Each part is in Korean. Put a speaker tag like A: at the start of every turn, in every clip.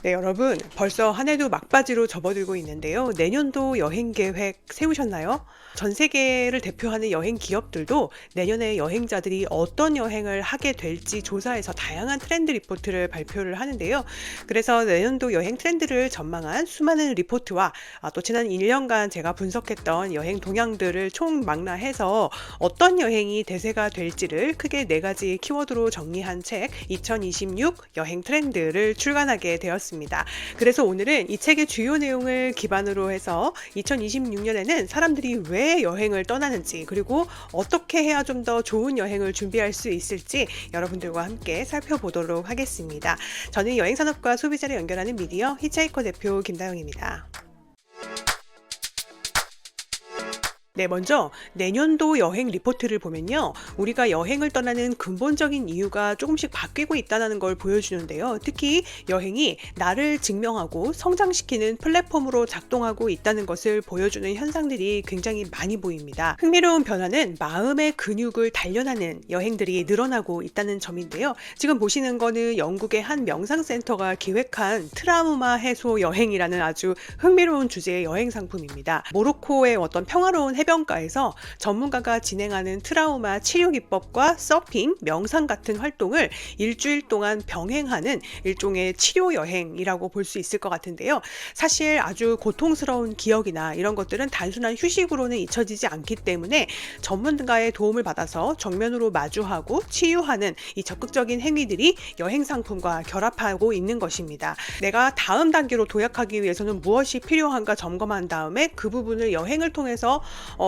A: 네, 여러분, 벌써 한 해도 막바지로 접어들고 있는데요. 내년도 여행 계획 세우셨나요? 전 세계를 대표하는 여행 기업들도 내년에 여행자들이 어떤 여행을 하게 될지 조사해서 다양한 트렌드 리포트를 발표를 하는데요. 그래서 내년도 여행 트렌드를 전망한 수많은 리포트와 또 지난 1년간 제가 분석했던 여행 동향들을 총망라해서 어떤 여행이 대세가 될지를 크게 4가지 키워드로 정리한 책 2026 여행 트렌드를 출간하게 되었습니다. 그래서 오늘은 이 책의 주요 내용을 기반으로 해서 2026년에는 사람들이 왜 여행을 떠나는지, 그리고 어떻게 해야 좀 더 좋은 여행을 준비할 수 있을지 여러분들과 함께 살펴보도록 하겠습니다. 저는 여행산업과 소비자를 연결하는 미디어 히치하이커 대표 김다영입니다. 네, 먼저 내년도 여행 리포트를 보면요. 우리가 여행을 떠나는 근본적인 이유가 조금씩 바뀌고 있다는 걸 보여주는데요. 특히 여행이 나를 증명하고 성장시키는 플랫폼으로 작동하고 있다는 것을 보여주는 현상들이 굉장히 많이 보입니다. 흥미로운 변화는 마음의 근육을 단련하는 여행들이 늘어나고 있다는 점인데요. 지금 보시는 거는 영국의 한 명상센터가 기획한 트라우마 해소 여행이라는 아주 흥미로운 주제의 여행 상품입니다. 모로코의 어떤 평화로운 해변가에서 전문가가 진행하는 트라우마 치료 기법과 서핑, 명상 같은 활동을 일주일 동안 병행하는 일종의 치료 여행이라고 볼 수 있을 것 같은데요. 사실 아주 고통스러운 기억이나 이런 것들은 단순한 휴식으로는 잊혀지지 않기 때문에 전문가의 도움을 받아서 정면으로 마주하고 치유하는 이 적극적인 행위들이 여행 상품과 결합하고 있는 것입니다. 내가 다음 단계로 도약하기 위해서는 무엇이 필요한가 점검한 다음에 그 부분을 여행을 통해서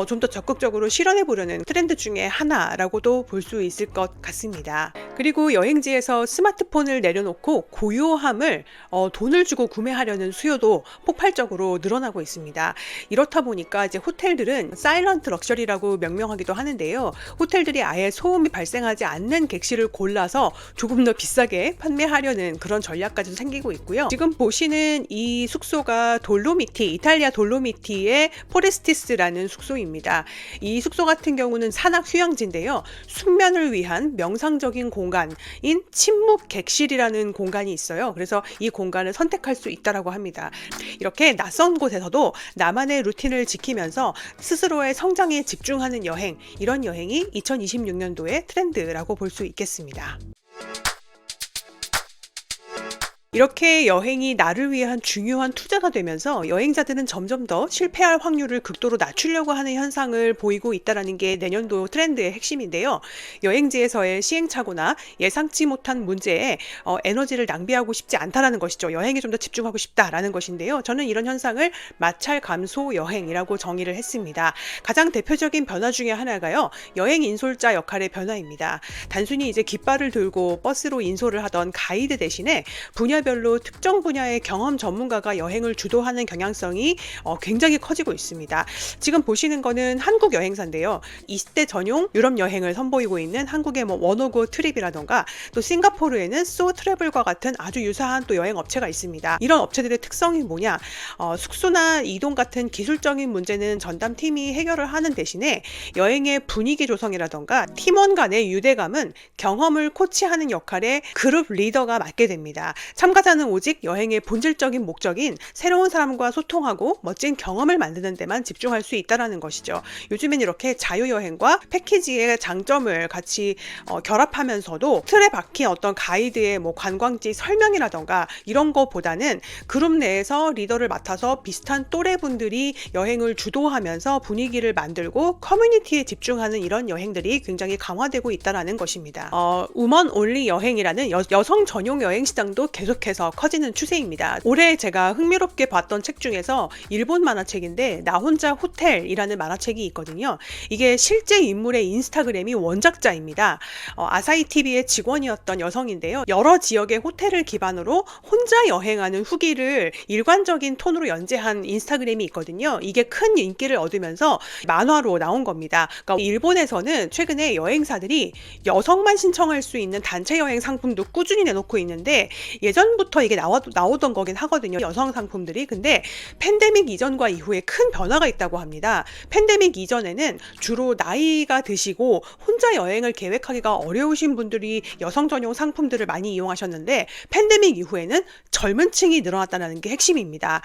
A: 좀 더 적극적으로 실현해 보려는 트렌드 중에 하나라고도 볼 수 있을 것 같습니다. 그리고 여행지에서 스마트폰을 내려놓고 고요함을 돈을 주고 구매하려는 수요도 폭발적으로 늘어나고 있습니다. 이렇다 보니까 이제 호텔들은 사일런트 럭셔리라고 명명하기도 하는데요. 호텔들이 아예 소음이 발생하지 않는 객실을 골라서 조금 더 비싸게 판매하려는 그런 전략까지도 생기고 있고요. 지금 보시는 이 숙소가 이탈리아 돌로미티의 포레스티스라는 숙소입니다. 이 숙소 같은 경우는 산악 휴양지인데요. 숙면을 위한 명상적인 공간인 침묵 객실이라는 공간이 있어요. 그래서 이 공간을 선택할 수 있다고 합니다. 이렇게 낯선 곳에서도 나만의 루틴을 지키면서 스스로의 성장에 집중하는 여행, 이런 여행이 2026년도의 트렌드라고 볼 수 있겠습니다. 이렇게 여행이 나를 위한 중요한 투자가 되면서 여행자들은 점점 더 실패할 확률을 극도로 낮추려고 하는 현상을 보이고 있다는 게 내년도 트렌드의 핵심인데요. 여행지에서의 시행착오나 예상치 못한 문제에 에너지를 낭비하고 싶지 않다는 것이죠. 여행에 좀 더 집중하고 싶다라는 것인데요. 저는 이런 현상을 마찰 감소 여행이라고 정의를 했습니다. 가장 대표적인 변화 중에 하나가요. 여행 인솔자 역할의 변화입니다. 단순히 이제 깃발을 들고 버스로 인솔을 하던 가이드 대신에 분야별로 특정 분야의 경험 전문가가 여행을 주도하는 경향성이 굉장히 커지고 있습니다. 지금 보시는 거는 한국 여행사인데요. 20대 전용 유럽 여행을 선보이고 있는 한국의 원오고 트립이라던가 또 싱가포르에는 소 트래블과 같은 아주 유사한 또 여행 업체가 있습니다. 이런 업체들의 특성이 뭐냐? 숙소나 이동 같은 기술적인 문제는 전담팀이 해결을 하는 대신에 여행의 분위기 조성이라던가 팀원 간의 유대감은 경험을 코치하는 역할에 그룹 리더가 맡게 됩니다. 참가자는 오직 여행의 본질적인 목적인 새로운 사람과 소통하고 멋진 경험을 만드는 데만 집중할 수 있다는 것이죠. 요즘엔 이렇게 자유여행과 패키지의 장점을 같이 결합하면서도 틀에 박힌 어떤 가이드의 관광지 설명이라던가 이런 거보다는 그룹 내에서 리더를 맡아서 비슷한 또래분들이 여행을 주도하면서 분위기를 만들고 커뮤니티에 집중하는 이런 여행들이 굉장히 강화되고 있다는 것입니다. 우먼 올리 여행이라는 여성 전용 여행 시장도 계속해서 커지는 추세입니다. 올해 제가 흥미롭게 봤던 책 중에서 일본 만화책인데 나 혼자 호텔이라는 만화책이 있거든요. 이게 실제 인물의 인스타그램이 원작자입니다. 아사히 TV의 직원이었던 여성인데요. 여러 지역의 호텔을 기반으로 혼자 여행하는 후기를 일관적인 톤으로 연재한 인스타그램이 있거든요. 이게 큰 인기를 얻으면서 만화로 나온 겁니다. 그러니까 일본에서는 최근에 여행사들이 여성만 신청할 수 있는 단체 여행 상품도 꾸준히 내놓고 있는데 예전 예전부터 이게 나오던 거긴 하거든요. 여성 상품들이. 근데 팬데믹 이전과 이후에 큰 변화가 있다고 합니다. 팬데믹 이전에는 주로 나이가 드시고 혼자 여행을 계획하기가 어려우신 분들이 여성 전용 상품들을 많이 이용하셨는데, 팬데믹 이후에는 젊은 층이 늘어났다는 게 핵심입니다.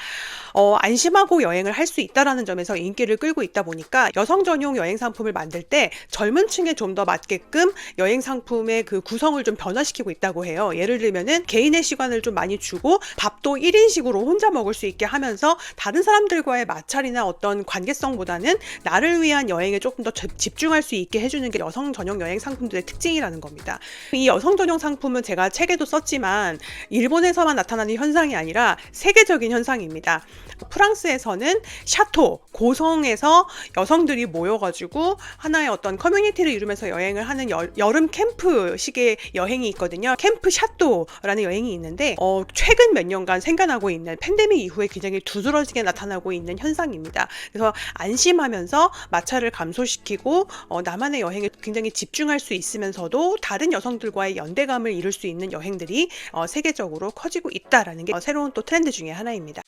A: 안심하고 여행을 할 수 있다라는 점에서 인기를 끌고 있다 보니까 여성 전용 여행 상품을 만들 때 젊은 층에 좀 더 맞게끔 여행 상품의 그 구성을 좀 변화시키고 있다고 해요. 예를 들면은 개인의 시간을 좀 많이 주고 밥도 1인식으로 혼자 먹을 수 있게 하면서 다른 사람들과의 마찰이나 어떤 관계성보다는 나를 위한 여행에 조금 더 집중할 수 있게 해주는 게 여성 전용 여행 상품들의 특징이라는 겁니다. 이 여성 전용 상품은 제가 책에도 썼지만 일본에서만 나타나는 현상이 아니라 세계적인 현상입니다. 프랑스에서는 샤토, 고성에서 여성들이 모여가지고 하나의 어떤 커뮤니티를 이루면서 여행을 하는 여름 캠프식의 여행이 있거든요. 캠프 샤토라는 여행이 있는데 최근 몇 년간 생겨나고 있는 팬데믹 이후에 굉장히 두드러지게 나타나고 있는 현상입니다. 그래서 안심하면서 마찰을 감소시키고 나만의 여행에 굉장히 집중할 수 있으면서도 다른 여성들과의 연대감을 이룰 수 있는 여행들이 세계적으로 커지고 있다라는 게 새로운 또 트렌드 중에 하나입니다.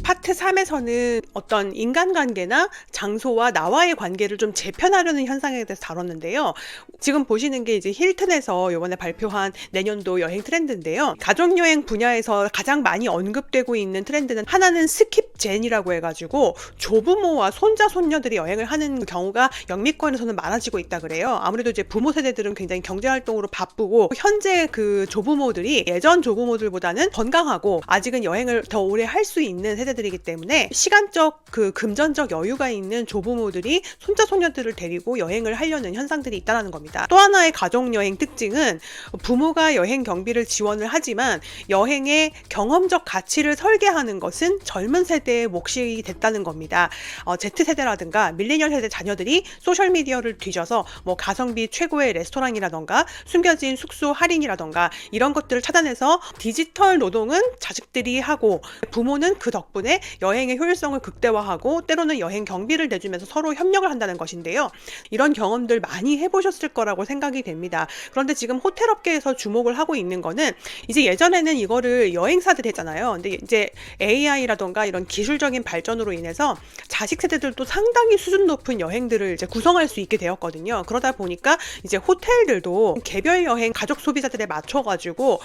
A: 파트 3에서는 어떤 인간관계나 장소와 나와의 관계를 좀 재편하려는 현상에 대해서 다뤘는데요. 지금 보시는 게 이제 힐튼에서 이번에 발표한 내년도 여행 트렌드인데요. 가족여행 분야에서 가장 많이 언급되고 있는 트렌드는 하나는 스킵젠이라고 해가지고 조부모와 손자, 손녀들이 여행을 하는 경우가 영미권에서는 많아지고 있다 그래요. 아무래도 이제 부모 세대들은 굉장히 경제활동으로 바쁘고 현재 그 조부모들이 예전 조부모들보다는 건강하고 아직은 여행을 더 오래 할 수 있는 세대들이기 때문에 시간적 그 금전적 여유가 있는 조부모들이 손자 손녀들을 데리고 여행을 하려는 현상들이 있다는 겁니다. 또 하나의 가족여행 특징은 부모가 여행 경비를 지원을 하지만 여행의 경험적 가치를 설계하는 것은 젊은 세대의 몫이 됐다는 겁니다. Z세대라든가 밀레니얼 세대 자녀들이 소셜미디어를 뒤져서 뭐 가성비 최고의 레스토랑이라던가 숨겨진 숙소 할인이라던가 이런 것들을 찾아내서 디지털 노동은 자식들이 하고 부모는 그 덕분에 여행의 효율성을 극대화하고 때로는 여행 경비를 내주면서 서로 협력을 한다는 것인데요. 이런 경험들 많이 해보셨을 거라고 생각이 됩니다. 그런데 지금 호텔업계에서 주목을 하고 있는 거는 이제 예전에는 이거를 여행사들이 했잖아요. 근데 이제 AI라던가 이런 기술적인 발전으로 인해서 자식 세대들도 상당히 수준 높은 여행들을 이제 구성할 수 있게 되었거든요. 그러다 보니까 이제 호텔들도 개별 여행 가족 소비자들에 맞춰가지고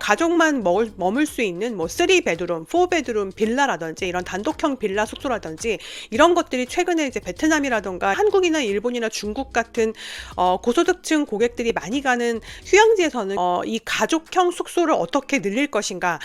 A: 가족만 머물 수 있는 뭐 3베드룸, 4베드룸 빌라라든지 이런 단독형 빌라 숙소라든지 이런 것들이 최근에 이제 베트남이라던가 한국이나 일본이나 중국 같은 고소득층 고객들이 많이 가는 휴양지에서는 이 가족형 숙소를 어떻게 늘릴 것인가,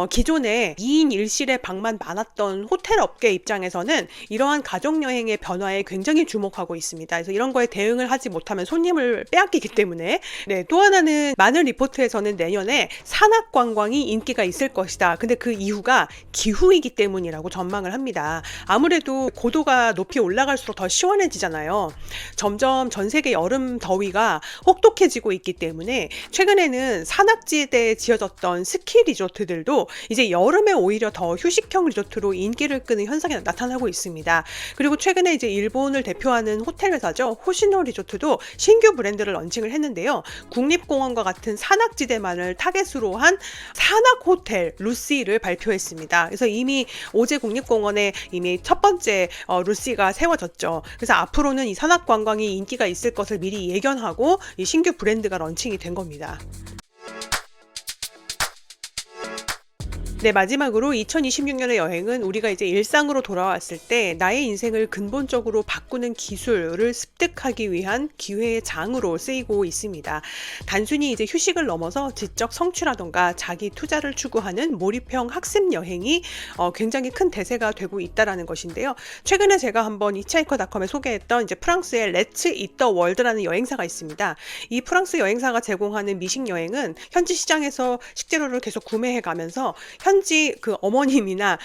A: 기존에 2인 1실의 방만 많았던 호텔 업계 입장에서는 이러한 가족여행의 변화에 굉장히 주목하고 있습니다. 그래서 이런 거에 대응을 하지 못하면 손님을 빼앗기기 때문에 또 하나는 많은 리포트에서는 내년에 산악관광이 인기가 있을 것이다. 근데 그 이유가 기후이기 때문이라고 전망을 합니다. 아무래도 고도가 높이 올라갈수록 더 시원해지잖아요. 점점 전 세계 여름 더위가 혹독해지고 있기 때문에 최근에는 산악지대에 지어졌던 스키 리조트들도 이제 여름에 오히려 더 휴식형 리조트로 인기를 끄는 현상이 나타나고 있습니다. 그리고 최근에 이제 일본을 대표하는 호텔 회사죠. 호시노 리조트도 신규 브랜드를 런칭을 했는데요. 국립공원과 같은 산악지대만을 타겟으로 한 산악 호텔 루시를 발표했습니다. 그래서 이미 오제 국립공원에 이미 첫 번째 루시가 세워졌죠. 그래서 앞으로는 이 산악관광이 인기가 있을 것을 미리 예견하고 이 신규 브랜드가 런칭이 된 겁니다. 네, 마지막으로 2026년의 여행은 우리가 이제 일상으로 돌아왔을 때 나의 인생을 근본적으로 바꾸는 기술을 습득하기 위한 기회의 장으로 쓰이고 있습니다. 단순히 이제 휴식을 넘어서 지적 성취라던가 자기 투자를 추구하는 몰입형 학습 여행이 굉장히 큰 대세가 되고 있다라는 것인데요. 최근에 제가 한번 히치하이커닷컴에 소개했던 이제 프랑스의 Let's Eat the World라는 여행사가 있습니다. 이 프랑스 여행사가 제공하는 미식 여행은 현지 시장에서 식재료를 계속 구매해 가면서 현지 그 어머님이나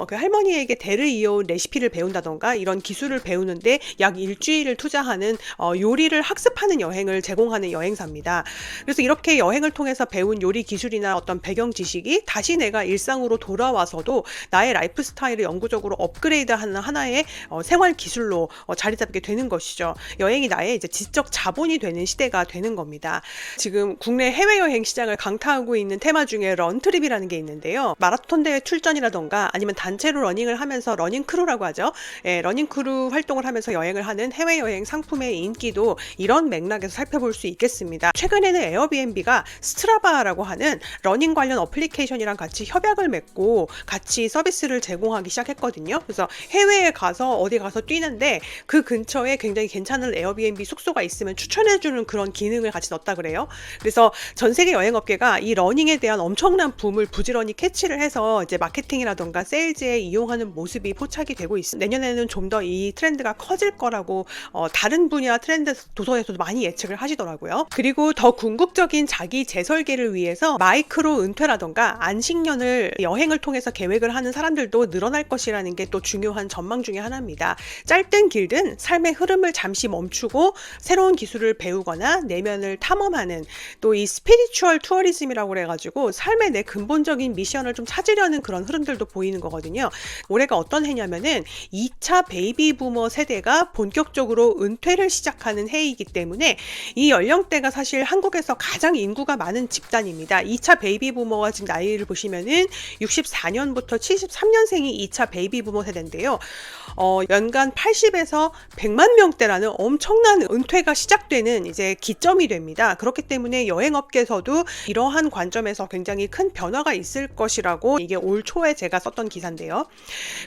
A: 그 할머니에게 대를 이어온 레시피를 배운다던가 이런 기술을 배우는데 약 일주일을 투자하는 요리를 학습하는 여행을 제공하는 여행사입니다. 그래서 이렇게 여행을 통해서 배운 요리 기술이나 어떤 배경 지식이 다시 내가 일상으로 돌아와서도 나의 라이프 스타일을 영구적으로 업그레이드하는 하나의 생활 기술로 자리 잡게 되는 것이죠. 여행이 나의 이제 지적 자본이 되는 시대가 되는 겁니다. 지금 국내 해외여행 시장을 강타하고 있는 테마 중에 런트립이라는 게 있는데요. 마라톤 대회 출전이라던가 아니면 단체로 러닝을 하면서 러닝 크루라고 하죠. 예, 러닝 크루 활동을 하면서 여행을 하는 해외여행 상품의 인기도 이런 맥락에서 살펴볼 수 있겠습니다. 최근에는 에어비앤비가 스트라바라고 하는 러닝 관련 어플리케이션이랑 같이 협약을 맺고 같이 서비스를 제공하기 시작했거든요. 그래서 해외에 가서 어디 가서 뛰는데 그 근처에 굉장히 괜찮은 에어비앤비 숙소가 있으면 추천해주는 그런 기능을 같이 넣었다 그래요. 그래서 전 세계 여행업계가 이 러닝에 대한 엄청난 붐을 부지런히 캐치를 해서 이제 마케팅이라던가 세일즈에 이용하는 모습이 포착이 되고 있습니다. 내년에는 좀 더 이 트렌드가 커질 거라고 다른 분야 트렌드 도서에서도 많이 예측을 하시더라고요. 그리고 더 궁극적인 자기 재설계를 위해서 마이크로 은퇴라던가 안식년을 여행을 통해서 계획을 하는 사람들도 늘어날 것이라는 게 또 중요한 전망 중에 하나입니다. 짧든 길든 삶의 흐름을 잠시 멈추고 새로운 기술을 배우거나 내면을 탐험하는 또 이 스피리추얼 투어리즘이라고 그래가지고 삶의 내 근본적인 미션을 좀 찾으려는 그런 흐름들도 보이는 거거든요. 올해가 어떤 해냐면은 2차 베이비 부머 세대가 본격적으로 은퇴를 시작하는 해이기 때문에 이 연령대가 사실 한국에서 가장 인구가 많은 집단입니다. 2차 베이비 부머가 지금 나이를 보시면은 64년부터 73년생이 2차 베이비 부머 세대인데요. 연간 80에서 100만 명대라는 엄청난 은퇴가 시작되는 이제 기점이 됩니다. 그렇기 때문에 여행업계에서도 이러한 관점에서 굉장히 큰 변화가 있을 것이라고 이게 올 초에 제가 썼던 기사인데요.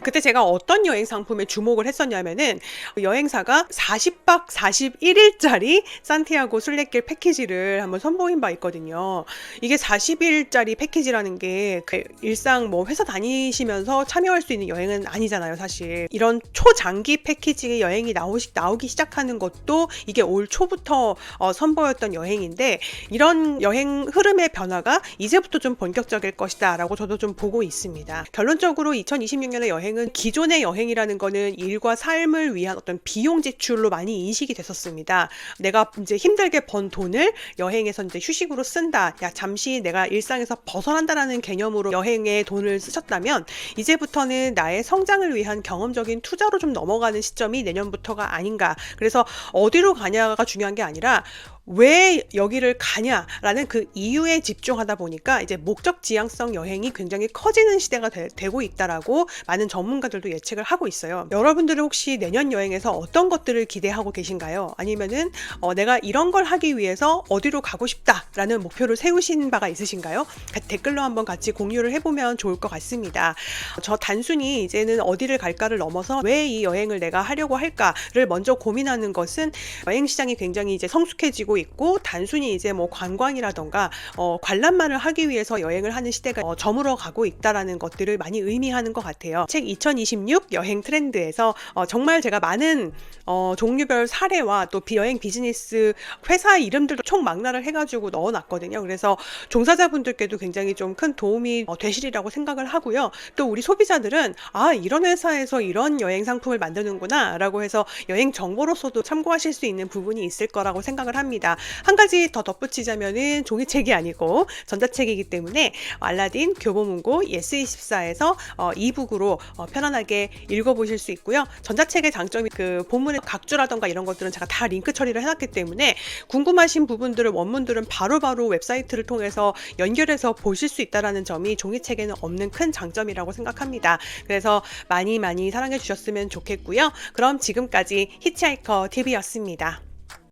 A: 그때 제가 어떤 여행 상품에 주목을 했었냐면은 여행사가 40박 41일짜리 산티아고 순례길 패키지를 한번 선보인 바 있거든요. 이게 40일짜리 패키지라는 게 그 일상 뭐 회사 다니시면서 참여할 수 있는 여행은 아니잖아요, 사실. 이런 초장기 패키지 여행이 나오기 시작하는 것도 이게 올 초부터 선보였던 여행인데 이런 여행 흐름의 변화가 이제부터 좀 본격적일 것이다 라고 저도 좀 보고 있습니다. 결론적으로 2026년의 여행은 기존의 여행이라는 거는 일과 삶을 위한 어떤 비용 지출로 많이 인식이 됐었습니다. 내가 이제 힘들게 번 돈을 여행에서 이제 휴식으로 쓴다. 야, 잠시 내가 일상에서 벗어난다라는 개념으로 여행에 돈을 쓰셨다면 이제부터는 나의 성장을 위한 경험적인 투자로 좀 넘어가는 시점이 내년부터가 아닌가. 그래서 어디로 가냐가 중요한 게 아니라 왜 여기를 가냐라는 그 이유에 집중하다 보니까 이제 목적 지향성 여행이 굉장히 커지는 시대가 되고 있다라고 많은 전문가들도 예측을 하고 있어요. 여러분들은 혹시 내년 여행에서 어떤 것들을 기대하고 계신가요? 아니면은 내가 이런 걸 하기 위해서 어디로 가고 싶다라는 목표를 세우신 바가 있으신가요? 댓글로 한번 같이 공유를 해보면 좋을 것 같습니다. 저 단순히 이제는 어디를 갈까를 넘어서 왜 이 여행을 내가 하려고 할까를 먼저 고민하는 것은 여행 시장이 굉장히 이제 성숙해지고 있고 단순히 이제 뭐 관광이라던가 관람만을 하기 위해서 여행을 하는 시대가 저물어 가고 있다라는 것들을 많이 의미하는 것 같아요. 책 2026 여행 트렌드에서 정말 제가 많은 종류별 사례와 또 여행 비즈니스 회사 이름들도 총망라를 해가지고 넣어놨거든요. 그래서 종사자분들께도 굉장히 좀 큰 도움이 되시리라고 생각을 하고요. 또 우리 소비자들은 이런 회사에서 이런 여행 상품을 만드는구나 라고 해서 여행 정보로서도 참고하실 수 있는 부분이 있을 거라고 생각을 합니다. 한 가지 더 덧붙이자면은 종이책이 아니고 전자책이기 때문에 알라딘, 교보문고, 예스24에서 이북으로 편안하게 읽어보실 수 있고요. 전자책의 장점이 그 본문의 각주라던가 이런 것들은 제가 다 링크 처리를 해놨기 때문에 궁금하신 부분들은 원문들은 바로바로 웹사이트를 통해서 연결해서 보실 수 있다는 점이 종이책에는 없는 큰 장점이라고 생각합니다. 그래서 많이 사랑해 주셨으면 좋겠고요. 그럼 지금까지 히치하이커 TV였습니다.